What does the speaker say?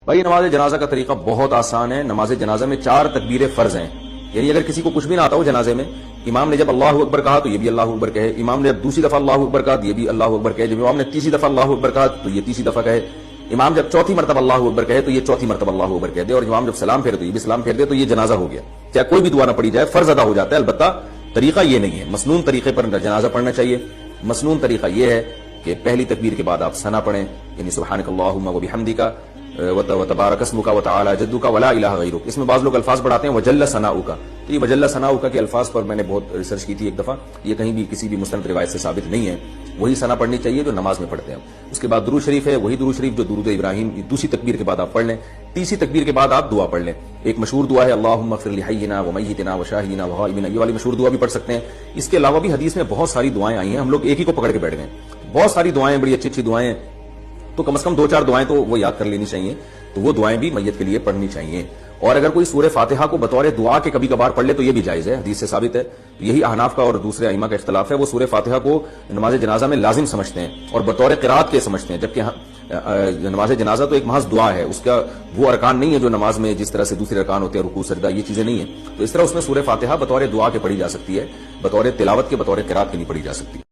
بھائی نماز جنازہ کا طریقہ بہت آسان ہے. نماز جنازہ میں 4 تکبیریں فرض ہیں. یعنی اگر کسی کو کچھ بھی نہ آتا ہو جنازے میں، امام نے جب اللہ اکبر کہا تو یہ بھی اللہ اکبر کہے، امام نے جب دوسری دفعہ اللہ اکبر کہا تو یہ بھی اللہ اکبر کہے، جب امام نے تیسری دفعہ اللہ اکبر کہا تو یہ تیسری دفعہ کہے، امام جب چوتھی مرتبہ اللہ اکبر کہے تو یہ چوتھی مرتبہ اللہ اکبر کہہ دے، اور امام جب سلام پھیرے تو یہ بھی سلام پھیر دے، تو یہ جنازہ ہو گیا. چاہے کوئی بھی دعا نہ پڑھی جائے، فرض ادا ہو جاتا ہے. البتہ طریقہ یہ نہیں ہے، مسنون طریقے پر جنازہ پڑھنا چاہیے. مسنون طریقہ یہ ہے کہ پہلی تکبیر کے بعد آپ ثنا پڑھیں، یعنی سبحانک اللہم و بحمدک وتبارک اسمک وتعالی جدک ولا الہ غیرک. اس میں بعض لوگ الفاظ بڑھاتے ہیں وجل ثناؤک. تو یہ وجل ثناؤک کے الفاظ پر میں نے بہت ریسرچ کی تھی ایک دفعہ، یہ کہیں بھی کسی بھی مستند روایت سے ثابت نہیں ہے. وہی ثنا پڑھنی چاہیے جو نماز میں پڑھتے ہیں. اس کے بعد درود شریف ہے، وہی درود شریف جو درود ابراہیم دوسری تکبیر کے بعد آپ پڑھ لیں. تیسری تکبیر کے بعد آپ دعا پڑھ لیں. ایک مشہور دعا ہے اللہم اغفر لحینا ومیتنا وشاہدنا وغائبنا، یہ والی مشہور دعا بھی پڑھ سکتے ہیں. اس کے علاوہ بھی حدیث میں بہت ساری دعائیں آئی ہیں، ہم لوگ ایک ہی کو پکڑ کے بیٹھ گئے. بہت ساری دعائیں، بڑی اچھی اچھی دعائیں، تو کم از کم 2-4 دعائیں تو وہ یاد کر لینی چاہیے. تو وہ دعائیں بھی میت کے لیے پڑھنی چاہیے. اور اگر کوئی سورہ فاتحہ کو بطور دعا کے کبھی کبھار پڑھ لے تو یہ بھی جائز ہے، حدیث سے ثابت ہے. یہی احناف کا اور دوسرے ائمہ کا اختلاف ہے. وہ سورہ فاتحہ کو نماز جنازہ میں لازم سمجھتے ہیں اور بطور قرات کے سمجھتے ہیں، جبکہ نماز جنازہ تو ایک محض دعا ہے. اس کا وہ ارکان نہیں ہے جو نماز میں جس طرح سے دوسرے ارکان ہوتے ہیں، رکوع سجدہ، یہ چیزیں نہیں ہیں. تو اس طرح اس میں سورہ فاتحہ بطور دعا کے پڑھی جا سکتی ہے، بطور تلاوت کے، بطور قرات کے نہیں پڑھی جا سکتی.